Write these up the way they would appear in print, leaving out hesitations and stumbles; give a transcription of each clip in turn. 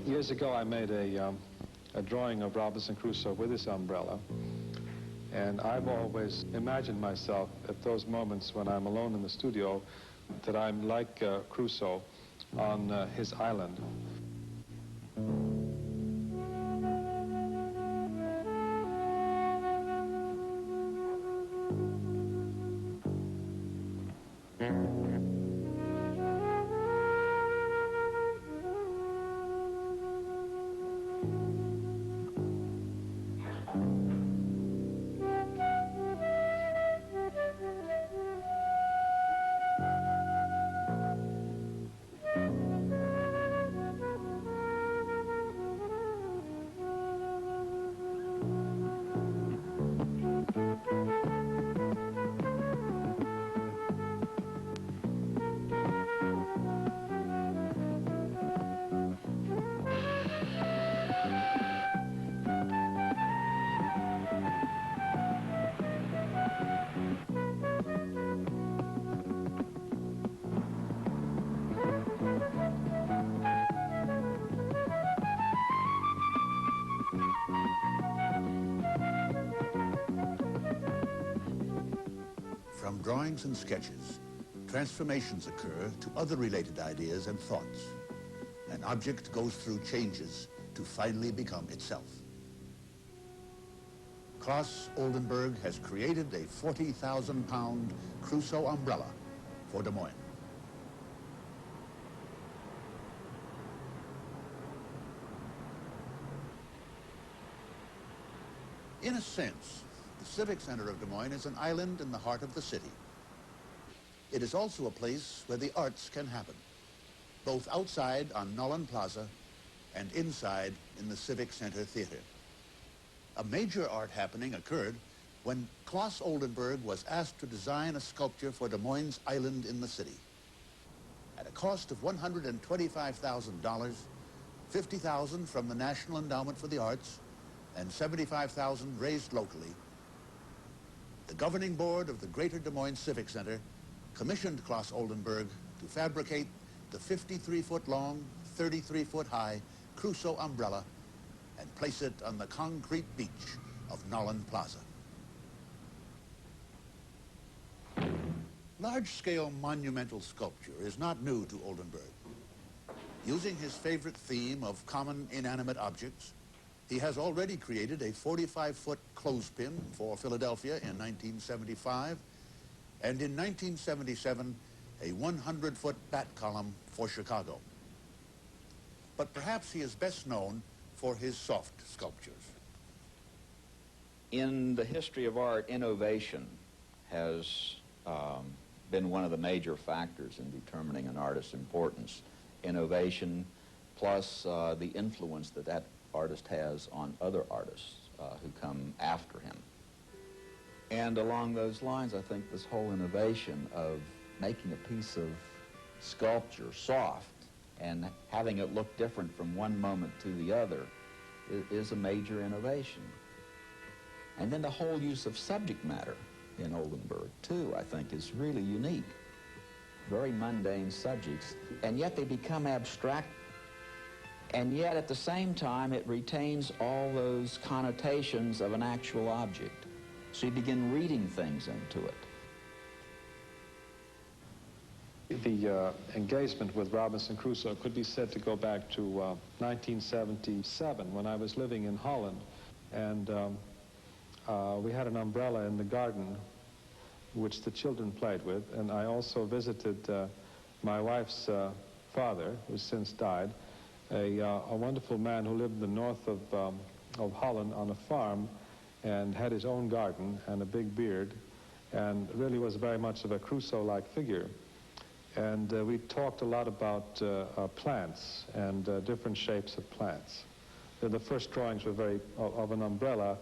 Years ago, I made a drawing of Robinson Crusoe with his umbrella. And I've always imagined myself at those moments when I'm alone in the studio that I'm like Crusoe on his island. From drawings and sketches, transformations occur to other related ideas and thoughts. An object goes through changes to finally become itself. Claes Oldenburg has created a 40,000-pound Crusoe umbrella for Des Moines. In a sense, the Civic Center of Des Moines is an island in the heart of the city. It is also a place where the arts can happen, both outside on Nolan Plaza and inside in the Civic Center Theater. A major art happening occurred when Claes Oldenburg was asked to design a sculpture for Des Moines' island in the city. At a cost of $125,000, $50,000 from the National Endowment for the Arts, and $75,000 raised locally, the governing board of the Greater Des Moines Civic Center commissioned Claes Oldenburg to fabricate the 53-foot-long, 33-foot-high Crusoe umbrella and place it on the concrete beach of Nolan Plaza. Large-scale monumental sculpture is not new to Oldenburg. Using his favorite theme of common inanimate objects, he has already created a 45-foot clothespin for Philadelphia in 1975, and in 1977, a 100-foot bat column for Chicago. But perhaps he is best known for his soft sculptures. In the history of art, innovation has been one of the major factors in determining an artist's importance. Innovation plus the influence that that artist has on other artists who come after him. And along those lines, I think this whole innovation of making a piece of sculpture soft and having it look different from one moment to the other is a major innovation. And then the whole use of subject matter in Oldenburg, too, I think is really unique. Very mundane subjects, and yet they become abstract. And yet, at the same time, it retains all those connotations of an actual object. So you begin reading things into it. The engagement with Robinson Crusoe could be said to go back to 1977, when I was living in Holland. And we had an umbrella in the garden, which the children played with. And I also visited my wife's father, who's since died, a wonderful man who lived in the north of Holland on a farm and had his own garden and a big beard, and really was very much of a Crusoe-like figure. And we talked a lot about plants and different shapes of plants. The first drawings were of an umbrella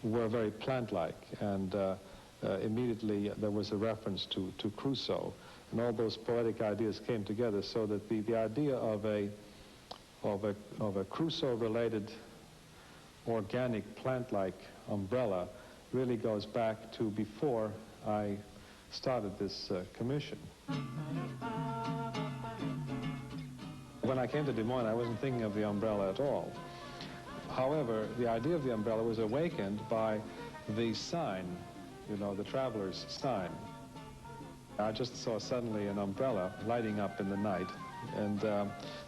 were very plant-like, and immediately there was a reference to Crusoe, and all those poetic ideas came together, so that the idea of a Crusoe-related organic plant-like umbrella really goes back to before I started this commission. When I came to Des Moines, I wasn't thinking of the umbrella at all. However, the idea of the umbrella was awakened by the sign, you know, the traveler's sign. I just saw suddenly an umbrella lighting up in the night, and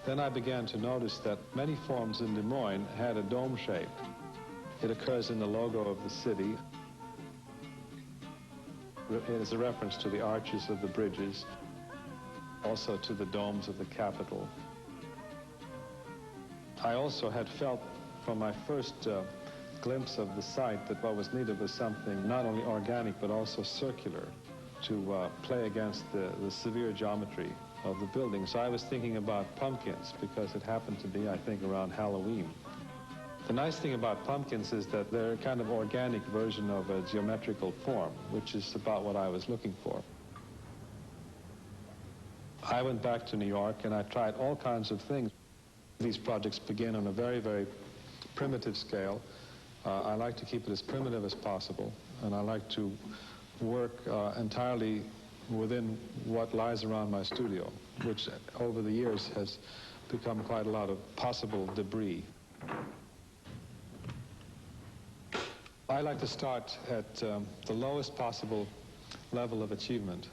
then I began to notice that many forms in Des Moines had a dome shape. It occurs in the logo of the city. It is a reference to the arches of the bridges, also to the domes of the Capitol. I also had felt from my first glimpse of the site that what was needed was something not only organic but also circular to play against the severe geometry of the building. So I was thinking about pumpkins because it happened to be, I think, around Halloween. The nice thing about pumpkins is that they're a kind of organic version of a geometrical form, which is about what I was looking for. I went back to New York and I tried all kinds of things. These projects begin on a very, very primitive scale. I like to keep it as primitive as possible, and I like to work entirely within what lies around my studio, which over the years has become quite a lot of possible debris. I like to start at the lowest possible level of achievement,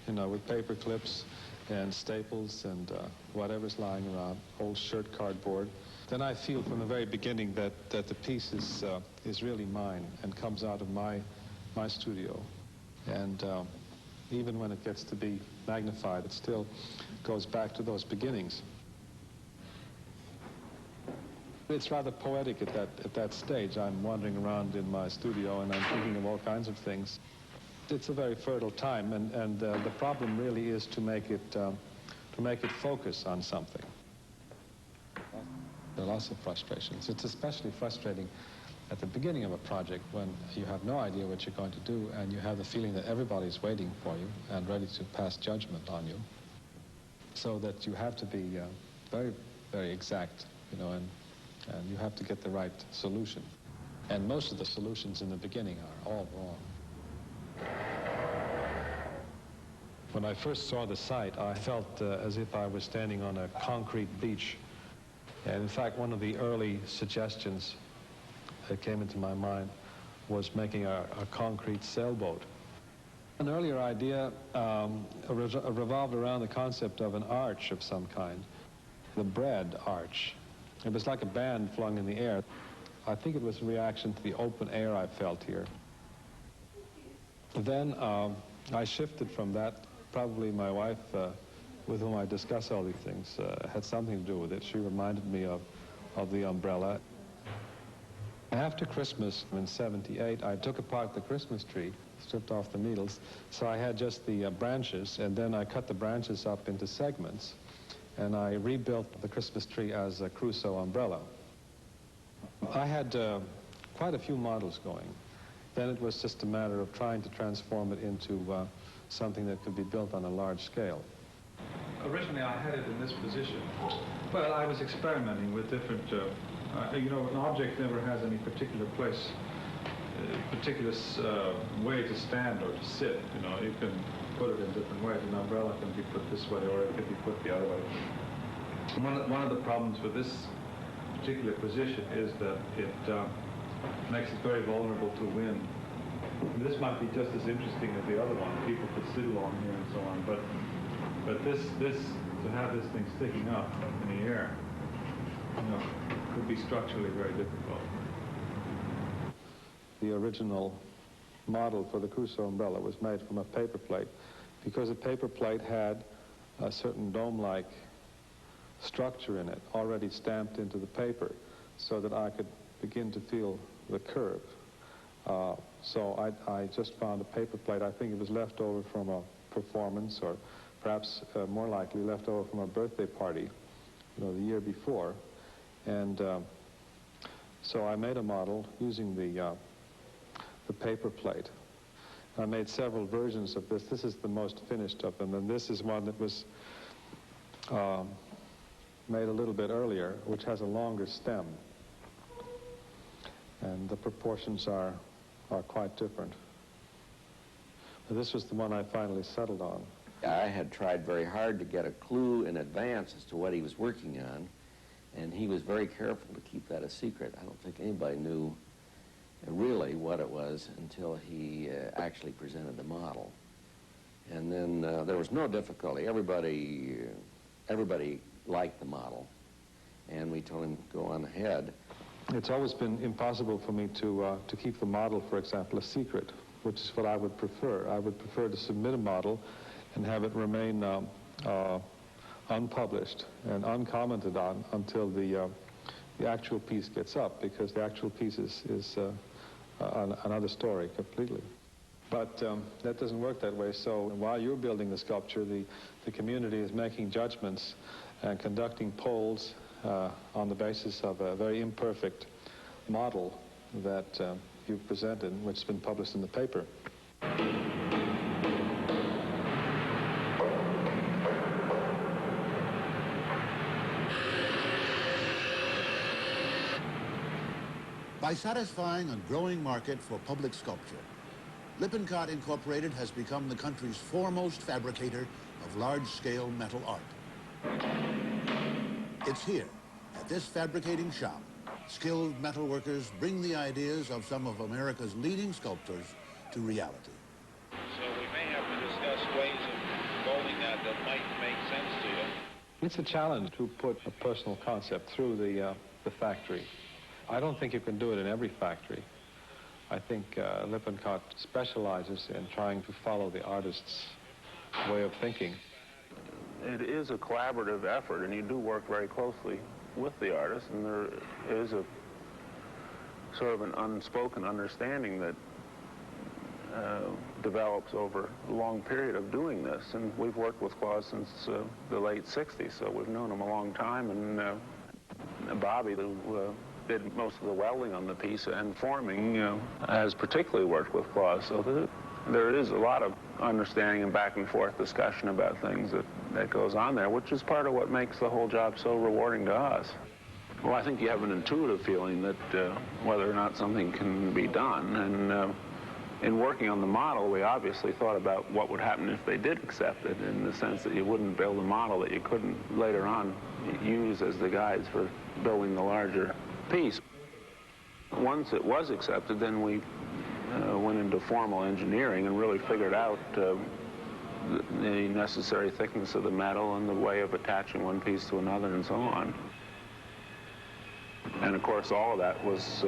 you know, with paper clips and staples and whatever's lying around, old shirt cardboard. Then I feel from the very beginning that the piece is really mine and comes out of my studio. And even when it gets to be magnified, it still goes back to those beginnings. It's rather poetic at that stage. I'm wandering around in my studio and I'm thinking of all kinds of things. It's a very fertile time, and the problem really is to make it focus on something. There are lots of frustrations. It's especially frustrating at the beginning of a project when you have no idea what you're going to do and you have the feeling that everybody's waiting for you and ready to pass judgment on you. So that you have to be very, very exact, you know, and you have to get the right solution. And most of the solutions in the beginning are all wrong. When I first saw the site, I felt as if I was standing on a concrete beach. And in fact, one of the early suggestions that came into my mind was making a concrete sailboat. An earlier idea revolved around the concept of an arch of some kind, the bread arch. It was like a band flung in the air. I think it was a reaction to the open air I felt here. Then I shifted from that. Probably my wife, with whom I discuss all these things, had something to do with it. She reminded me of the umbrella. After Christmas in '78, I took apart the Christmas tree, stripped off the needles, so I had just the branches, and then I cut the branches up into segments, and I rebuilt the Christmas tree as a Crusoe umbrella. I had quite a few models going. Then it was just a matter of trying to transform it into something that could be built on a large scale. Originally, I had it in this position. Well, I was experimenting with different, you know, an object never has any particular place, particular way to stand or to sit. You know, you can put it in different ways. An umbrella can be put this way or it can be put the other way. One of the problems with this particular position is that it makes it very vulnerable to wind. This might be just as interesting as the other one. People could sit along here and so on, but this to have this thing sticking up in the air, you know, could be structurally very difficult. The original model for the Crusoe umbrella was made from a paper plate because a paper plate had a certain dome-like structure in it already stamped into the paper so that I could begin to feel the curve. So I just found a paper plate. I think it was left over from a performance, or perhaps more likely left over from a birthday party, you know, the year before. And so I made a model using the paper plate. I made several versions of this. This is the most finished of them, and this is one that was made a little bit earlier, which has a longer stem. And the proportions are quite different. But this was the one I finally settled on. I had tried very hard to get a clue in advance as to what he was working on, and he was very careful to keep that a secret. I don't think anybody knew really what it was until he actually presented the model. And then there was no difficulty. Everybody liked the model, and we told him to go on ahead. It's always been impossible for me to keep the model, for example, a secret, which is what I would prefer. I would prefer to submit a model and have it remain unpublished and uncommented on until the actual piece gets up, because the actual piece is another story completely. But that doesn't work that way. So while you're building the sculpture, the community is making judgments and conducting polls on the basis of a very imperfect model that you've presented, which has been published in the paper. By satisfying a growing market for public sculpture, Lippincott Incorporated has become the country's foremost fabricator of large-scale metal art. It's here, at this fabricating shop, skilled metal workers bring the ideas of some of America's leading sculptors to reality. So we may have to discuss ways of molding that might make sense to you. It's a challenge to put a personal concept through the factory. I don't think you can do it in every factory. I think Lippincott specializes in trying to follow the artist's way of thinking. It is a collaborative effort, and you do work very closely with the artist, and there is a sort of an unspoken understanding that develops over a long period of doing this. And we've worked with Claes since the late 60s, so we've known him a long time, and Bobby, who did most of the welding on the piece and forming, has particularly worked with Claes. So there is a lot of understanding and back and forth discussion about things that goes on there, which is part of what makes the whole job so rewarding to us. Well, I think you have an intuitive feeling that whether or not something can be done. And in working on the model, we obviously thought about what would happen if they did accept it, in the sense that you wouldn't build a model that you couldn't later on use as the guides for building the larger piece. Once it was accepted, then we went into formal engineering and really figured out the necessary thickness of the metal and the way of attaching one piece to another and so on. And of course, all of that was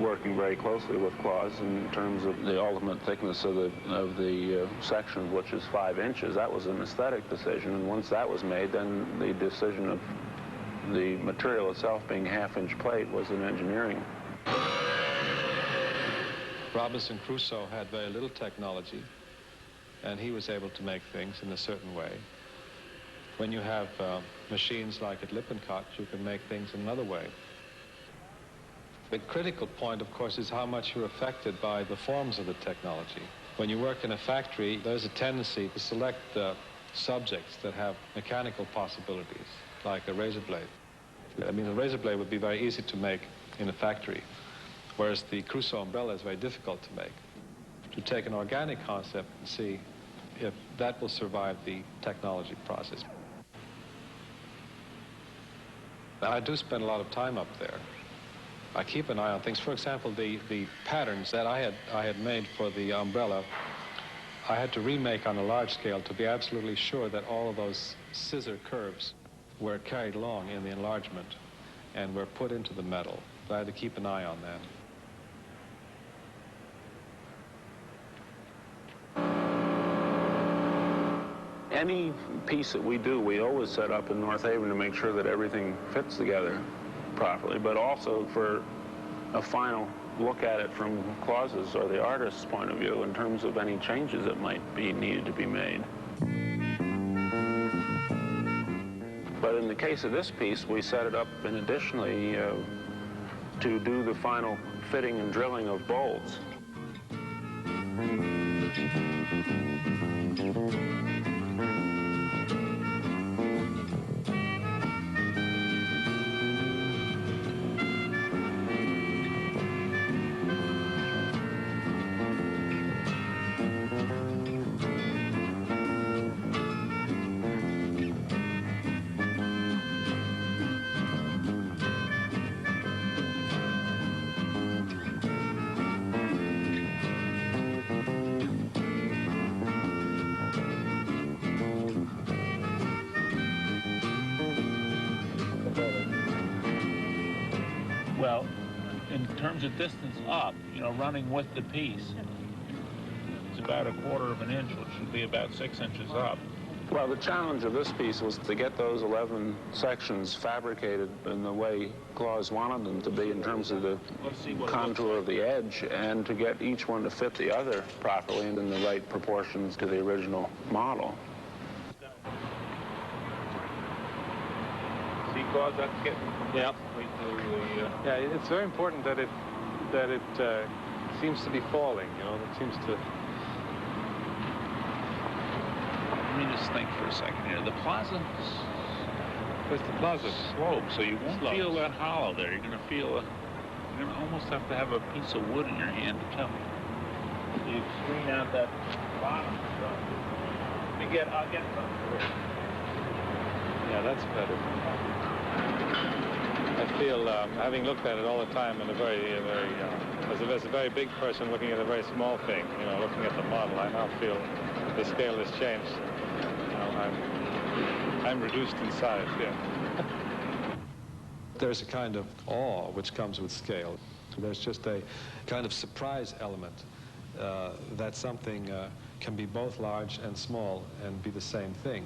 working very closely with Claes in terms of the ultimate thickness of the section, which is 5 inches. That was an aesthetic decision, and once that was made, then the decision of the material itself being half-inch plate was an engineering. Robinson Crusoe had very little technology, and he was able to make things in a certain way. When you have machines like at Lippincott, you can make things in another way. The critical point, of course, is how much you're affected by the forms of the technology. When you work in a factory, there's a tendency to select subjects that have mechanical possibilities, like a razor blade. I mean, a razor blade would be very easy to make in a factory, whereas the Crusoe umbrella is very difficult to make. To take an organic concept and see if that will survive the technology process. Now, I do spend a lot of time up there. I keep an eye on things. For example, the patterns that I had made for the umbrella, I had to remake on a large scale to be absolutely sure that all of those scissor curves were carried along in the enlargement and were put into the metal. So I had to keep an eye on that. Any piece that we do, we always set up in North Haven to make sure that everything fits together properly, but also for a final look at it from Claes's or the artist's point of view in terms of any changes that might be needed to be made. But in the case of this piece, we set it up in additionally to do the final fitting and drilling of bolts. Well, in terms of distance up, you know, running with the piece, it's about 1/4 of an inch, which would be about 6 inches up. Well, the challenge of this piece was to get those 11 sections fabricated in the way Claes wanted them to be in terms of the contour of the edge, and to get each one to fit the other properly and in the right proportions to the original model. See, Claes, that's getting... Yeah. Yeah, it's very important that it seems to be falling, you know, it seems to... Let me just think for a second here. The plaza... It's the plaza slope, so you won't feel that hollow there. You're going to feel a... You're going to almost have to have a piece of wood in your hand to tell me. You screen out that bottom stuff. I'll get something. Yeah, that's better. I feel, having looked at it all the time, and as a very big person looking at a very small thing, you know, looking at the model, I now feel the scale has changed. You know, I'm reduced in size, yeah. There's a kind of awe which comes with scale. There's just a kind of surprise element that something can be both large and small and be the same thing.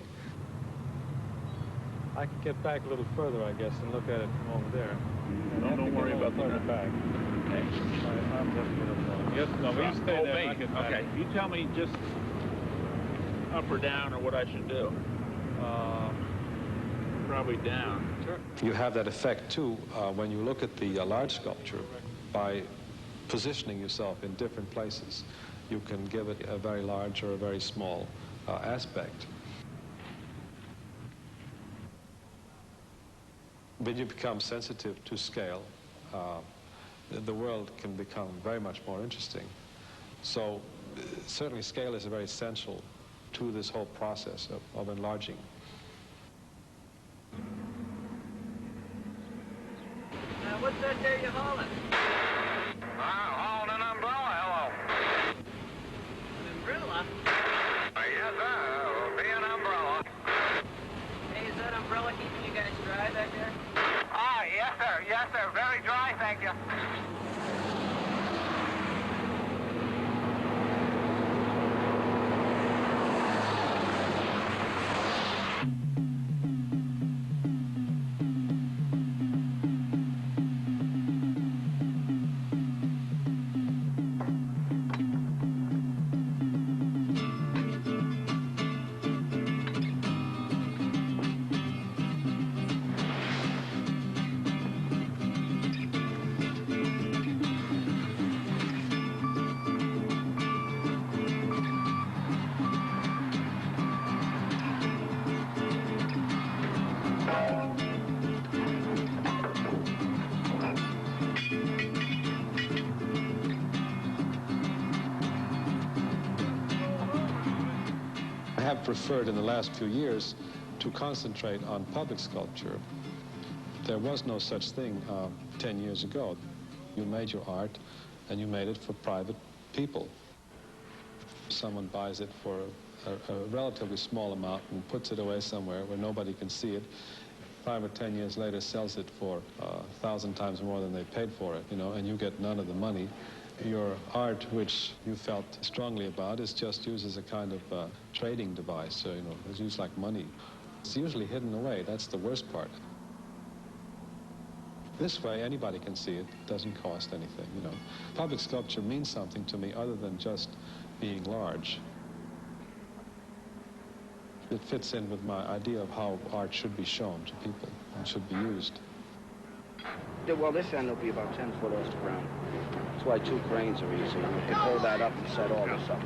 I can get back a little further, I guess, and look at it from over there. Don't worry about the back. Okay. Yes, no, you stay there. I'll get back. Okay, you tell me just up or down or what I should do. Probably down. Sure. You have that effect, too, when you look at the large sculpture. By positioning yourself in different places, you can give it a very large or a very small aspect. When you become sensitive to scale, the world can become very much more interesting. So certainly scale is very essential to this whole process of enlarging. What's that there you're hauling? I'm hauling an umbrella, hello. An umbrella? Yes, sir. It'll be an umbrella. Hey, is that umbrella keeping you guys dry back there? Ah, yes, sir. Yes, sir. Very dry, thank you. I have preferred in the last few years to concentrate on public sculpture. There was no such thing 10 years ago. You made your art and you made it for private people. Someone buys it for a relatively small amount and puts it away somewhere where nobody can see it. 5 or 10 years later sells it for 1,000 times more than they paid for it, you know, and you get none of the money. Your art, which you felt strongly about, is just used as a kind of trading device, you know, it's used like money. It's usually hidden away. That's the worst part. This way, anybody can see it. It doesn't cost anything, you know. Public sculpture means something to me other than just being large. It fits in with my idea of how art should be shown to people and should be used. Well, this end will be about 10 foot off the ground. That's why 2 cranes are easy. You can hold that up and set all this up.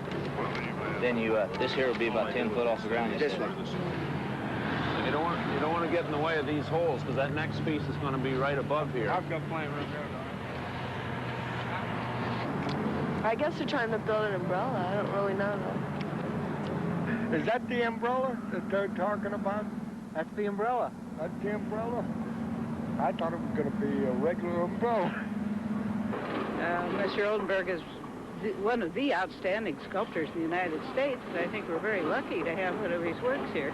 Then this here will be about 10 foot off the ground. This one. You don't want to get in the way of these holes, because that next piece is going to be right above here. I've got plenty right there. I guess they're trying to build an umbrella. I don't really know, though. Is that the umbrella that they're talking about? That's the umbrella. That's the umbrella? I thought it was going to be a regular umbrella. Mr. Oldenburg is one of the outstanding sculptors in the United States. I think we're very lucky to have one of his works here.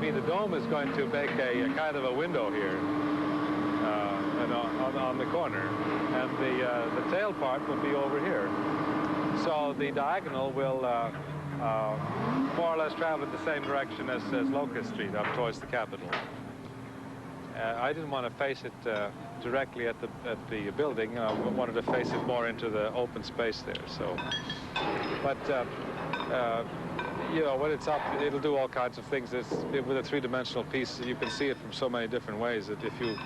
mean, the dome is going to make a kind of a window here and on the corner, and the tail part will be over here. So the diagonal will more or less travel in the same direction as Locust Street up towards the Capitol. I didn't want to face it directly at the building. I wanted to face it more into the open space there. So, but you know, when it's up, it'll do all kinds of things. With a three-dimensional piece, you can see it from so many different ways that if you,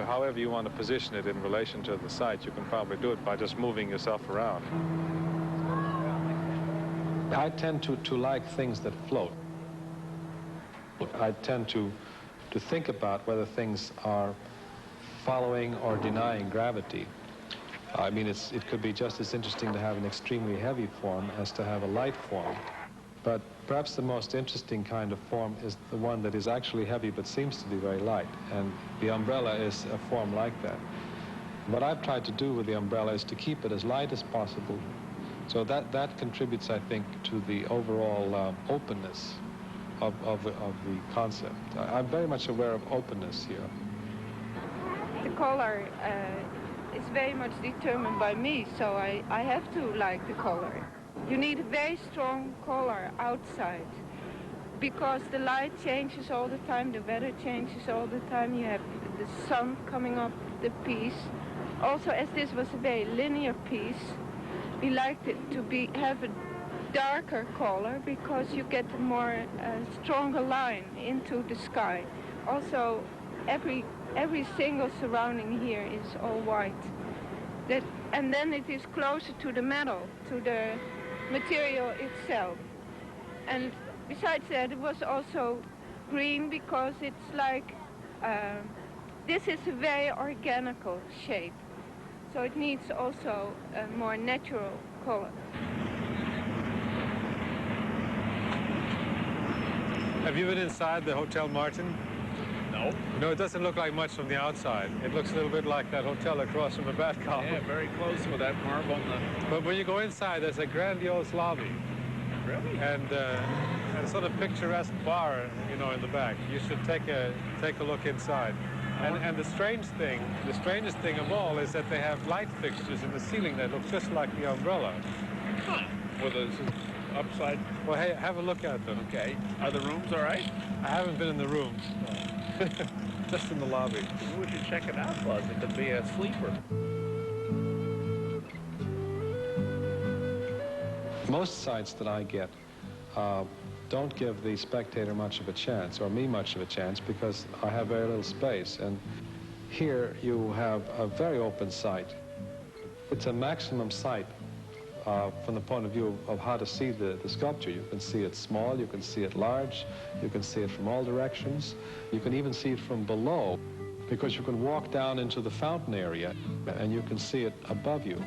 however you want to position it in relation to the site, you can probably do it by just moving yourself around. I tend to like things that float. I tend to think about whether things are following or denying gravity. I mean, it could be just as interesting to have an extremely heavy form as to have a light form. But perhaps the most interesting kind of form is the one that is actually heavy but seems to be very light. And the umbrella is a form like that. What I've tried to do with the umbrella is to keep it as light as possible. So that contributes, I think, to the overall openness of the concept. I'm very much aware of openness here. The color is very much determined by me, so I have to like the color. You need a very strong color outside because the light changes all the time, the weather changes all the time. You have the sun coming up the piece. Also, as this was a very linear piece, we liked it to have a darker color because you get a more stronger line into the sky. Also, every single surrounding here is all white. And then it is closer to the metal, to the material itself. And besides that, it was also green because it's like, this is a very organical shape. So it needs also a more natural color. Have you been inside the Hotel Martin? No. No, it doesn't look like much from the outside. It looks a little bit like that hotel across from the Bat Column. Yeah, very close with that marble on the... But when you go inside, there's a grandiose lobby. Really? And a sort of picturesque bar, you know, in the back. You should take a look inside. And the strangest thing of all is that they have light fixtures in the ceiling that look just like the umbrella. Huh. With a upside... Well, hey, have a look at them. Okay. Are the rooms all right? I haven't been in the rooms. No. Just in the lobby. We should check it out, Buzz. It could be a sleeper. Most sites that I get don't give the spectator much of a chance, or me much of a chance, because I have very little space. And here you have a very open site. It's a maximum site from the point of view of how to see the sculpture. You can see it small, you can see it large, you can see it from all directions. You can even see it from below, because you can walk down into the fountain area and you can see it above you.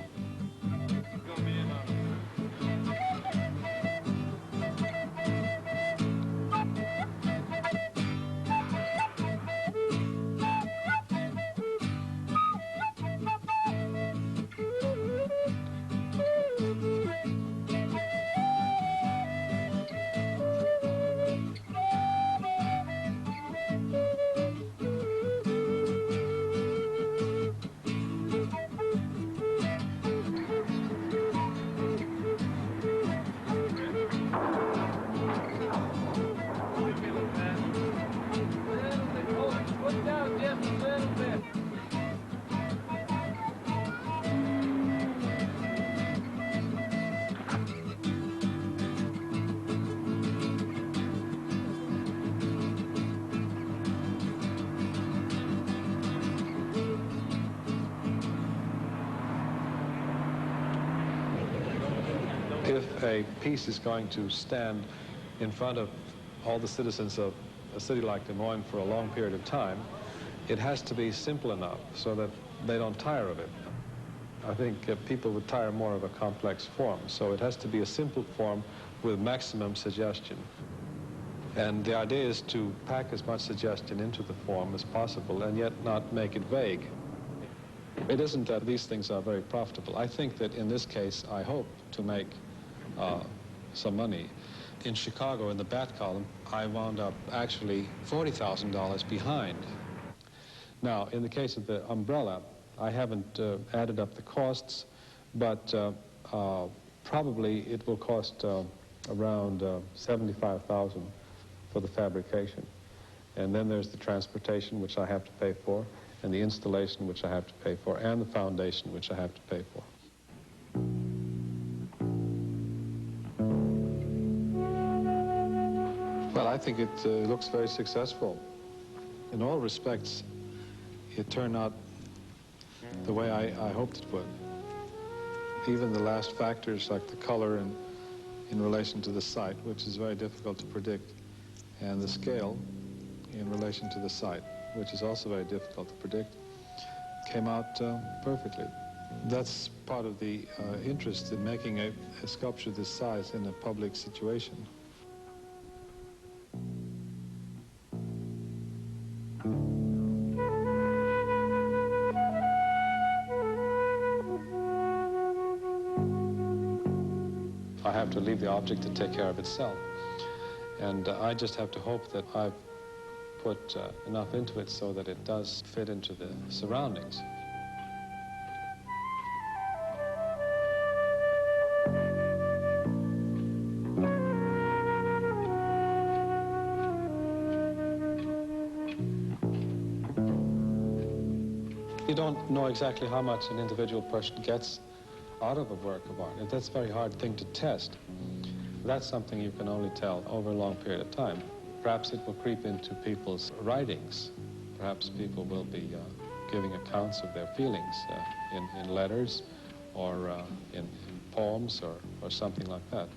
If a piece is going to stand in front of all the citizens of a city like Des Moines for a long period of time, it has to be simple enough so that they don't tire of it. I think people would tire more of a complex form, so it has to be a simple form with maximum suggestion. And the idea is to pack as much suggestion into the form as possible and yet not make it vague. It isn't that these things are very profitable. I think that in this case, I hope to make some money. in Chicago in the bat column, I wound up actually $40,000 behind. Now, in the case of the umbrella, I haven't added up the costs, but probably it will cost around $75,000 for the fabrication. And then there's the transportation, which I have to pay for, and the installation, which I have to pay for, and the foundation, which I have to pay for. Well, I think it looks very successful. In all respects, it turned out the way I hoped it would. Even the last factors, like the color and in relation to the site, which is very difficult to predict, and the scale in relation to the site, which is also very difficult to predict, came out perfectly. That's part of the interest in making a sculpture this size in a public situation. I have to leave the object to take care of itself. And I just have to hope that I've put enough into it so that it does fit into the surroundings. You don't know exactly how much an individual person gets out of a work of art. And that's a very hard thing to test. That's something you can only tell over a long period of time. Perhaps it will creep into people's writings. Perhaps people will be giving accounts of their feelings in letters or in poems or something like that.